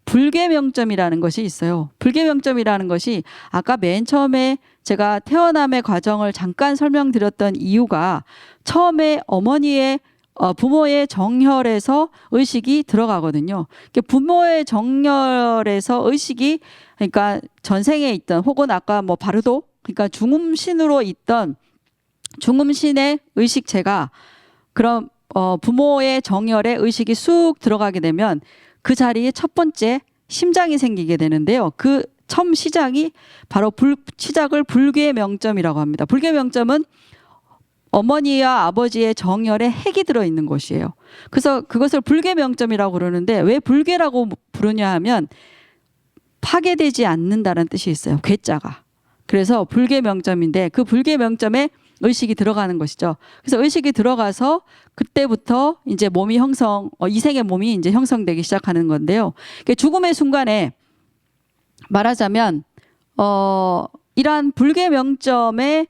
S1: 불계명점이라는 것이 있어요. 불계명점이라는 것이 아까 맨 처음에 제가 태어남의 과정을 잠깐 설명드렸던 이유가 처음에 어머니의 부모의 정혈에서 의식이 들어가거든요. 부모의 정혈에서 의식이 그러니까 전생에 있던 혹은 아까 뭐 바르도 그러니까 중음신으로 있던 중음신의 의식체가 그런 부모의 정혈에 의식이 쑥 들어가게 되면 그 자리에 첫 번째 심장이 생기게 되는데요. 그 처음 시작이 바로 시작을 불계명점이라고 합니다. 불계명점은 어머니와 아버지의 정혈에 핵이 들어있는 곳이에요. 그래서 그것을 불계명점이라고 그러는데 왜 불계라고 부르냐 하면 파괴되지 않는다는 뜻이 있어요. 괴자가. 그래서 불계명점인데 그 불계명점에 의식이 들어가는 것이죠. 그래서 의식이 들어가서 그때부터 이제 몸이 이생의 몸이 이제 형성되기 시작하는 건데요. 죽음의 순간에 말하자면 이러한 불계명점에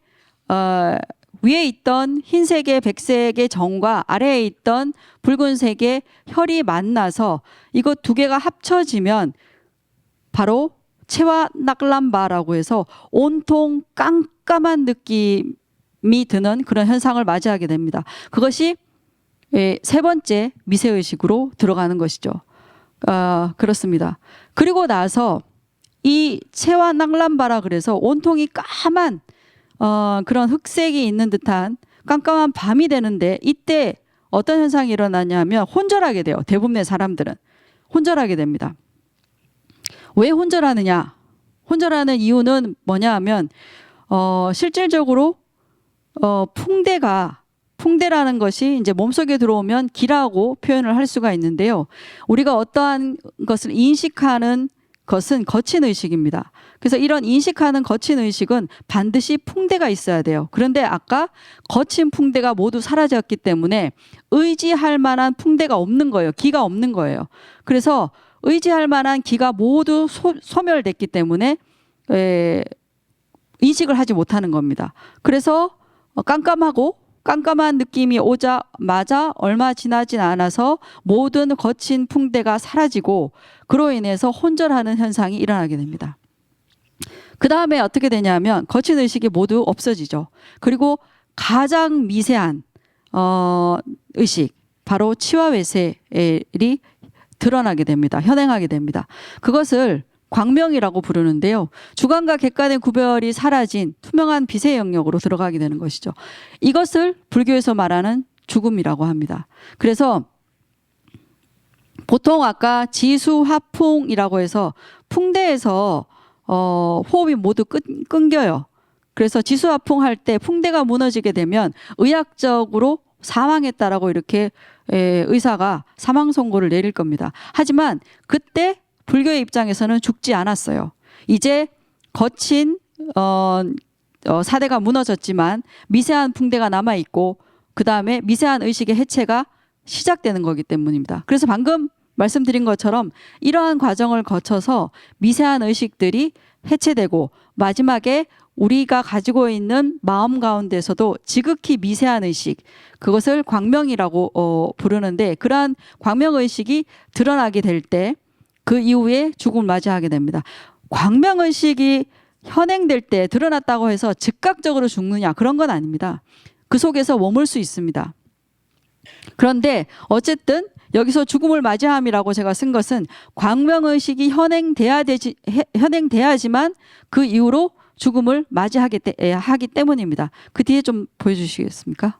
S1: 위에 있던 흰색의 백색의 정과 아래에 있던 붉은색의 혈이 만나서 이거 두 개가 합쳐지면 바로 체와낙람바라고 해서 온통 깜깜한 느낌이 드는 그런 현상을 맞이하게 됩니다. 그것이 세 번째 미세의식으로 들어가는 것이죠. 그렇습니다. 그리고 나서 이 체와낙람바라 그래서 온통이 까만 그런 흑색이 있는 듯한 깜깜한 밤이 되는데 이때 어떤 현상이 일어나냐면 혼절하게 돼요. 대부분의 사람들은 혼절하게 됩니다. 왜 혼절하느냐? 혼절하는 이유는 뭐냐 하면 실질적으로 풍대라는 것이 이제 몸속에 들어오면 기라고 표현을 할 수가 있는데요. 우리가 어떠한 것을 인식하는 것은 거친 의식입니다. 그래서 이런 인식하는 거친 의식은 반드시 풍대가 있어야 돼요. 그런데 아까 거친 풍대가 모두 사라졌기 때문에 의지할 만한 풍대가 없는 거예요. 기가 없는 거예요. 그래서 의지할 만한 기가 모두 소멸됐기 때문에 인식을 하지 못하는 겁니다. 그래서 깜깜한 느낌이 오자마자 얼마 지나진 않아서 모든 거친 풍대가 사라지고 그로 인해서 혼절하는 현상이 일어나게 됩니다. 그 다음에 어떻게 되냐면 거친 의식이 모두 없어지죠. 그리고 가장 미세한 의식 바로 치와외세엘이 드러나게 됩니다. 현행하게 됩니다. 그것을 광명이라고 부르는데요. 주관과 객관의 구별이 사라진 투명한 빛의 영역으로 들어가게 되는 것이죠. 이것을 불교에서 말하는 죽음이라고 합니다. 그래서 보통 아까 지수화풍이라고 해서 풍대에서 호흡이 모두 끊겨요. 그래서 지수화풍 할 때 풍대가 무너지게 되면 의학적으로 사망했다라고 이렇게 의사가 사망 선고를 내릴 겁니다. 하지만 그때 불교의 입장에서는 죽지 않았어요. 이제 거친 사대가 무너졌지만 미세한 풍대가 남아있고 그 다음에 미세한 의식의 해체가 시작되는 거기 때문입니다. 그래서 방금 말씀드린 것처럼 이러한 과정을 거쳐서 미세한 의식들이 해체되고 마지막에 우리가 가지고 있는 마음 가운데서도 지극히 미세한 의식, 그것을 광명이라고 부르는데 그러한 광명의식이 드러나게 될 때 그 이후에 죽음을 맞이하게 됩니다. 광명의식이 현행될 때 드러났다고 해서 즉각적으로 죽느냐 그런 건 아닙니다. 그 속에서 머물 수 있습니다. 그런데 어쨌든 여기서 죽음을 맞이함이라고 제가 쓴 것은 광명의식이 현행돼야지만 그 이후로 죽음을 맞이하기 때문입니다. 그 뒤에 좀 보여주시겠습니까?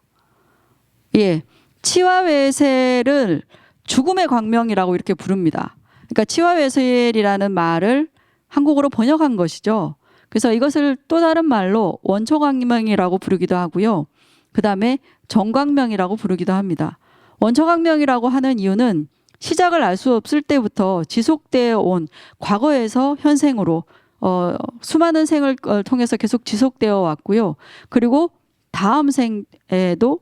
S1: 예, 치와외셀을 죽음의 광명이라고 이렇게 부릅니다. 그러니까 치와외셀이라는 말을 한국어로 번역한 것이죠. 그래서 이것을 또 다른 말로 원초광명이라고 부르기도 하고요. 그 다음에 정광명이라고 부르기도 합니다. 원초광명이라고 하는 이유는 시작을 알 수 없을 때부터 지속되어 온 과거에서 현생으로 수많은 생을 통해서 계속 지속되어 왔고요. 그리고 다음 생에도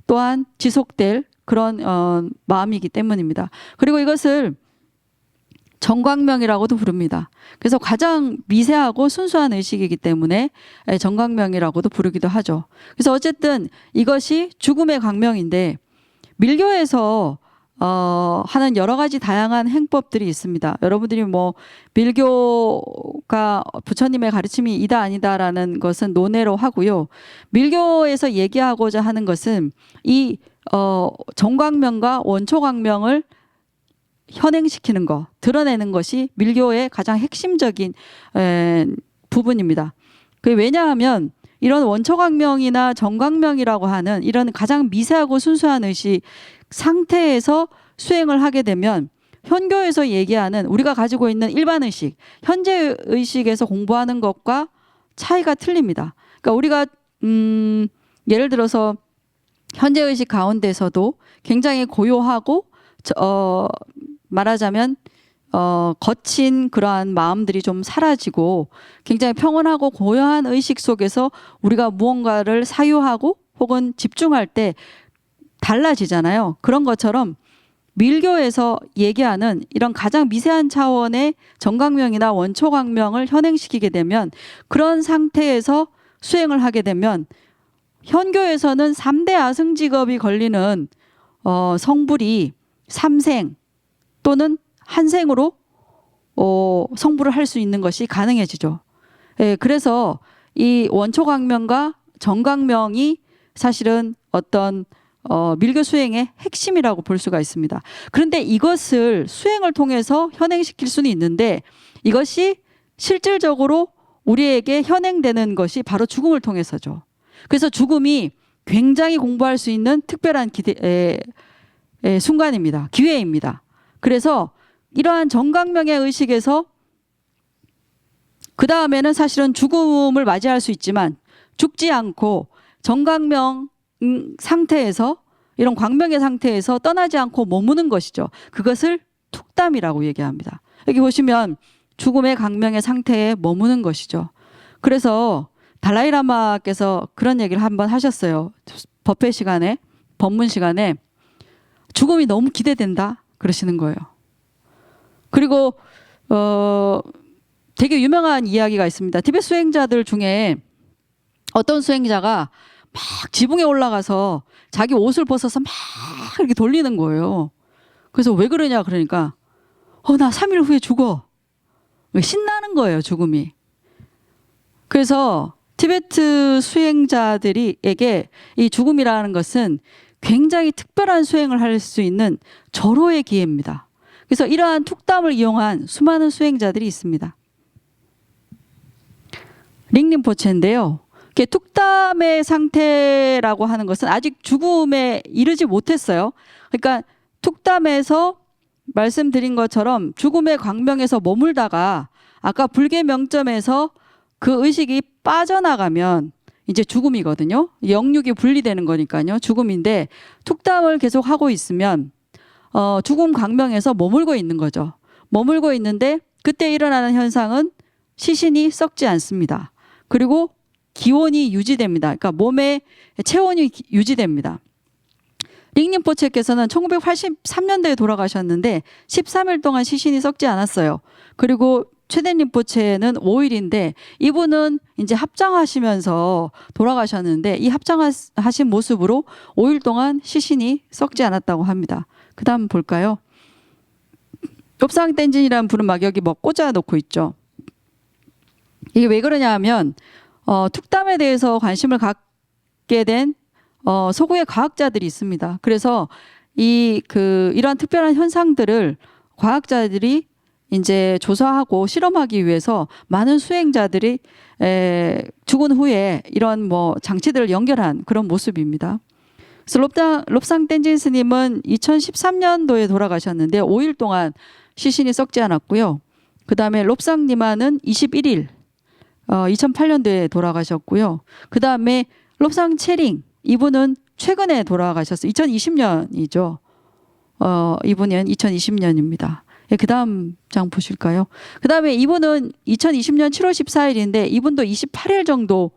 S1: 또한 지속될 그런 마음이기 때문입니다. 그리고 이것을 정광명이라고도 부릅니다. 그래서 가장 미세하고 순수한 의식이기 때문에 정광명이라고도 부르기도 하죠. 그래서 어쨌든 이것이 죽음의 광명인데 밀교에서 하는 여러 가지 다양한 행법들이 있습니다. 여러분들이 뭐 밀교가 부처님의 가르침이 이다 아니다라는 것은 논외로 하고요. 밀교에서 얘기하고자 하는 것은 이 정광명과 원초광명을 현행시키는 것, 드러내는 것이 밀교의 가장 핵심적인 부분입니다. 왜냐하면 이런 원초광명이나 정광명이라고 하는 이런 가장 미세하고 순수한 의식 상태에서 수행을 하게 되면 현교에서 얘기하는 우리가 가지고 있는 일반 의식, 현재 의식에서 공부하는 것과 차이가 틀립니다. 그러니까 우리가 예를 들어서 현재 의식 가운데서도 굉장히 고요하고 말하자면 거친 그러한 마음들이 좀 사라지고 굉장히 평온하고 고요한 의식 속에서 우리가 무언가를 사유하고 혹은 집중할 때 달라지잖아요. 그런 것처럼 밀교에서 얘기하는 이런 가장 미세한 차원의 정광명이나 원초광명을 현행시키게 되면 그런 상태에서 수행을 하게 되면 현교에서는 3대 아승직업이 걸리는 성불이 3생 또는 한 생으로 성불을 할 수 있는 것이 가능해지죠. 예, 그래서 이 원초광명과 정광명이 사실은 어떤 밀교 수행의 핵심이라고 볼 수가 있습니다. 그런데 이것을 수행을 통해서 현행시킬 수는 있는데 이것이 실질적으로 우리에게 현행되는 것이 바로 죽음을 통해서죠. 그래서 죽음이 굉장히 공부할 수 있는 특별한 순간입니다. 기회입니다. 그래서 이러한 정광명의 의식에서 그 다음에는 사실은 죽음을 맞이할 수 있지만 죽지 않고 정광명 상태에서 이런 광명의 상태에서 떠나지 않고 머무는 것이죠. 그것을 툭담이라고 얘기합니다. 여기 보시면 죽음의 광명의 상태에 머무는 것이죠. 그래서 달라이라마께서 그런 얘기를 한번 하셨어요. 법회 시간에, 법문 시간에 죽음이 너무 기대된다 그러시는 거예요. 그리고 되게 유명한 이야기가 있습니다. 티베트 수행자들 중에 어떤 수행자가 막 지붕에 올라가서 자기 옷을 벗어서 막 이렇게 돌리는 거예요. 그래서 왜 그러냐 그러니까 나 3일 후에 죽어. 신나는 거예요, 죽음이. 그래서 티베트 수행자들에게 이 죽음이라는 것은 굉장히 특별한 수행을 할 수 있는 절호의 기회입니다. 그래서 이러한 툭담을 이용한 수많은 수행자들이 있습니다. 링림포체인데요. 툭담의 상태라고 하는 것은 아직 죽음에 이르지 못했어요. 그러니까 툭담에서 말씀드린 것처럼 죽음의 광명에서 머물다가 아까 불계 명점에서 그 의식이 빠져나가면 이제 죽음이거든요. 영육이 분리되는 거니까요. 죽음인데 툭담을 계속 하고 있으면 죽음 광명에서 머물고 있는 거죠. 머물고 있는데 그때 일어나는 현상은 시신이 썩지 않습니다. 그리고 기온이 유지됩니다. 그러니까 몸의 체온이 유지됩니다. 링림포체께서는 1983년도에 돌아가셨는데 13일 동안 시신이 썩지 않았어요. 그리고 최대 림포체는 5일인데 이분은 이제 합장하시면서 돌아가셨는데 이 합장하신 모습으로 5일 동안 시신이 썩지 않았다고 합니다. 그 다음 볼까요? 롭상텐진이라는 불은 막 여기 뭐 꽂아 놓고 있죠. 이게 왜 그러냐 하면 툭담에 대해서 관심을 갖게 된 서구의 과학자들이 있습니다. 그래서 이러한 특별한 현상들을 과학자들이 이제 조사하고 실험하기 위해서 많은 수행자들이 죽은 후에 이런 뭐 장치들을 연결한 그런 모습입니다. 그래서 롭상 땐진 스님은 2013년도에 돌아가셨는데 5일 동안 시신이 썩지 않았고요. 그 다음에 롭상 니마는 21일 2008년도에 돌아가셨고요. 그 다음에 롭상 체링 이분은 최근에 돌아가셨어요. 2020년이죠. 이분은 2020년입니다. 그 다음 장 보실까요? 그 다음에 이분은 2020년 7월 14일인데 이분도 28일 정도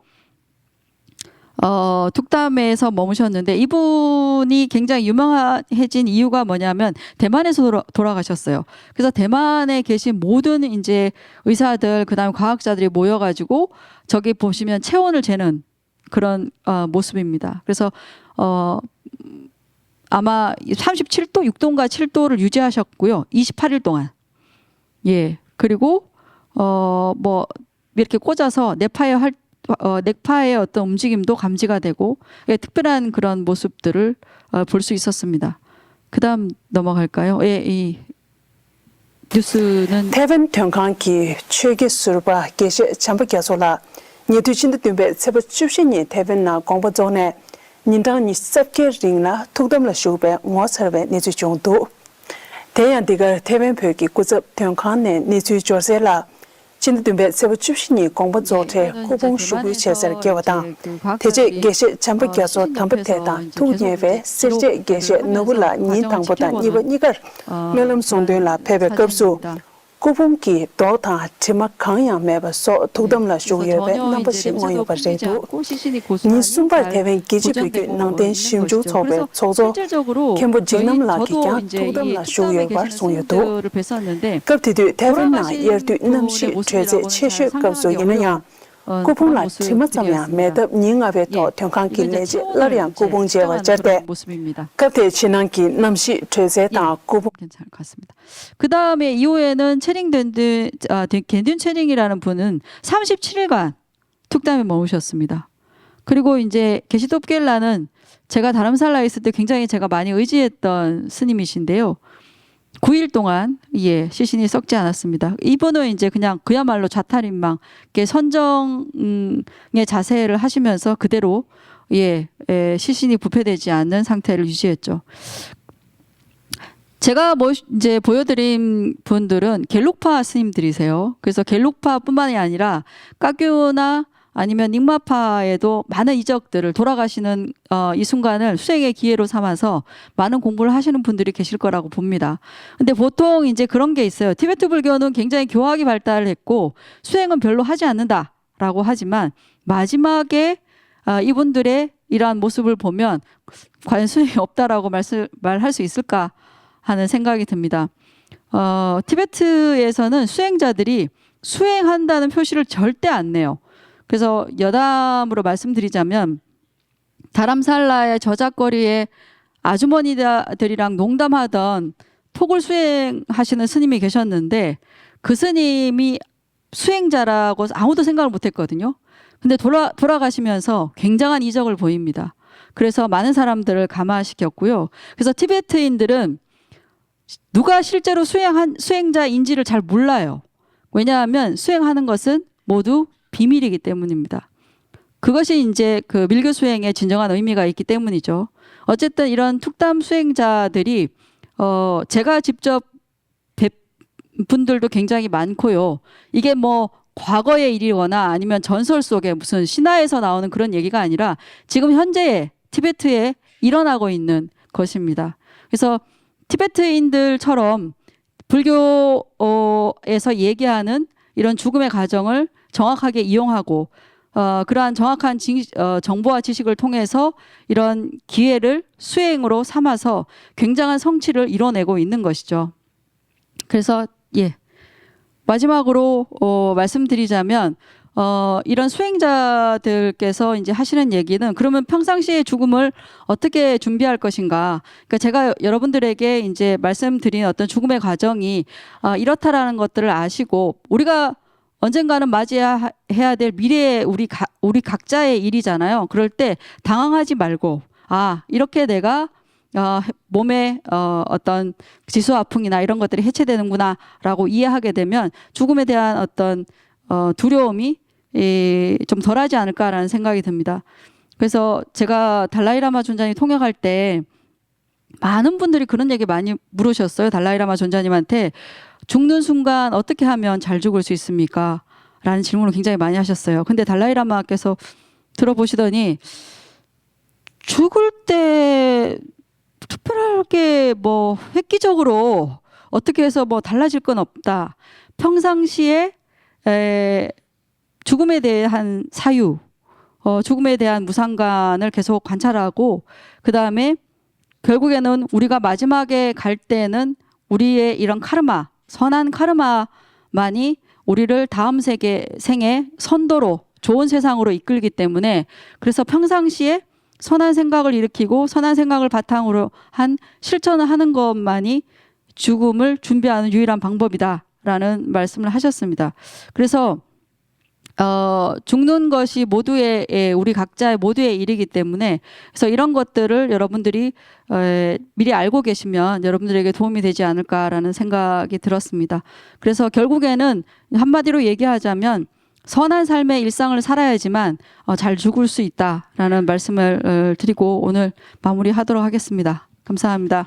S1: 툭담에서 머무셨는데 이분이 굉장히 유명해진 이유가 뭐냐면 대만에서 돌아가셨어요. 그래서 대만에 계신 모든 이제 의사들 그다음에 과학자들이 모여가지고 저기 보시면 체온을 재는 그런 모습입니다. 그래서 아마 37도, 6도인가 7도를 유지하셨고요. 28일 동안. 예. 그리고 뭐 이렇게 꽂아서 넥파의 어떤 움직임도 감지가 되고 예, 특별한 그런 모습들을 볼 수 있었습니다. 그다음 넘어갈까요? 예, 이 뉴스는
S2: 태반 평강기 최기 수르바 게시 참박여소라 니두친드 뜸베 세버 춥신이 태반나 공부존에 닌당니 섭게 링라 톡덤라 쇼베 모서베 니주 정도 대양디가 태반 표기 구접 평강네 니주 조세라 친드 뜸베 세버 춥신이 공부존에 고봉 쇼부 체설 개와다 대제 게시 참박여소 담박태다 투예베 실제 게시 노블라 닌당보다 이거 멜럼 송되라 페베 급수 고봉기 도타 지막 강양 매버서 도담라 쇼예베 넘버시 모여 버제도 니 순발 대변 기지비기 năng 심주 초베 초조 캠보 지남라 기냐 도담라 쇼예바 송여도 급티드 대변나 예르드 남시 최제 최시 급수 이느냐 고봉라 지막자면 매답 닝아베 더 평강기 내지 러량 고봉제와 절대
S1: 모습입니다.
S2: 급티 지난기 남시 최제다 고봉
S1: 괜찮을 것 같습니다. 그 다음에 이후에는 겐든 체링이라는 분은 37일간 툭담에 머무셨습니다. 그리고 이제 게시톱겔라는 제가 다람살라에 있을 때 굉장히 제가 많이 의지했던 스님이신데요. 9일 동안 예 시신이 썩지 않았습니다. 이분은 이제 그냥 그야말로 자탈인망, 선정의 자세를 하시면서 그대로 시신이 부패되지 않는 상태를 유지했죠. 제가 이제 보여드린 분들은 겔록파 스님들이세요. 그래서 겔록파뿐만이 아니라 까규나 아니면 닉마파에도 많은 이적들을 돌아가시는 이 순간을 수행의 기회로 삼아서 많은 공부를 하시는 분들이 계실 거라고 봅니다. 근데 보통 이제 그런 게 있어요. 티베트 불교는 굉장히 교학이 발달했고 수행은 별로 하지 않는다라고 하지만 마지막에 이분들의 이러한 모습을 보면 과연 수행이 없다라고 말할 수 있을까 하는 생각이 듭니다. 티베트에서는 수행자들이 수행한다는 표시를 절대 안 내요. 그래서 여담으로 말씀드리자면 다람살라의 저작거리에 아주머니들이랑 농담하던 톡을 수행하시는 스님이 계셨는데 그 스님이 수행자라고 아무도 생각을 못했거든요. 근데 돌아가시면서 굉장한 이적을 보입니다. 그래서 많은 사람들을 감화시켰고요. 그래서 티베트인들은 누가 실제로 수행자인지를 잘 몰라요. 왜냐하면 수행하는 것은 모두 비밀이기 때문입니다. 그것이 이제 그 밀교 수행의 진정한 의미가 있기 때문이죠. 어쨌든 이런 툭담 수행자들이 제가 직접 뵌 분들도 굉장히 많고요. 이게 뭐 과거의 일이거나 아니면 전설 속에 무슨 신화에서 나오는 그런 얘기가 아니라 지금 현재 티베트에 일어나고 있는 것입니다. 그래서 티베트인들처럼 불교에서 얘기하는 이런 죽음의 과정을 정확하게 이용하고 그러한 정확한 정보와 지식을 통해서 이런 기회를 수행으로 삼아서 굉장한 성취를 이뤄내고 있는 것이죠. 그래서 마지막으로 말씀드리자면 이런 수행자들께서 이제 하시는 얘기는 그러면 평상시에 죽음을 어떻게 준비할 것인가. 그러니까 제가 여러분들에게 이제 말씀드린 어떤 죽음의 과정이 이렇다라는 것들을 아시고 우리가 언젠가는 맞이해야 될 미래의 우리 각자의 일이잖아요. 그럴 때 당황하지 말고 이렇게 내가 몸에 어떤 지수아풍이나 이런 것들이 해체되는구나라고 이해하게 되면 죽음에 대한 어떤 두려움이 좀 덜하지 않을까라는 생각이 듭니다. 그래서 제가 달라이라마 존자님 통역할 때 많은 분들이 그런 얘기 많이 물으셨어요. 달라이라마 존자님한테 죽는 순간 어떻게 하면 잘 죽을 수 있습니까? 라는 질문을 굉장히 많이 하셨어요. 근데 달라이라마께서 들어보시더니 죽을 때 특별하게 뭐 획기적으로 어떻게 해서 뭐 달라질 건 없다. 평상시에 죽음에 대한 사유, 죽음에 대한 무상관을 계속 관찰하고 그 다음에 결국에는 우리가 마지막에 갈 때는 우리의 이런 카르마, 선한 카르마만이 우리를 다음 생에 선도로 좋은 세상으로 이끌기 때문에 그래서 평상시에 선한 생각을 일으키고 선한 생각을 바탕으로 한 실천을 하는 것만이 죽음을 준비하는 유일한 방법이다라는 말씀을 하셨습니다. 그래서 죽는 것이 모두의 우리 각자의 모두의 일이기 때문에 그래서 이런 것들을 여러분들이 미리 알고 계시면 여러분들에게 도움이 되지 않을까라는 생각이 들었습니다. 그래서 결국에는 한마디로 얘기하자면 선한 삶의 일상을 살아야지만 잘 죽을 수 있다라는 말씀을 드리고 오늘 마무리하도록 하겠습니다. 감사합니다.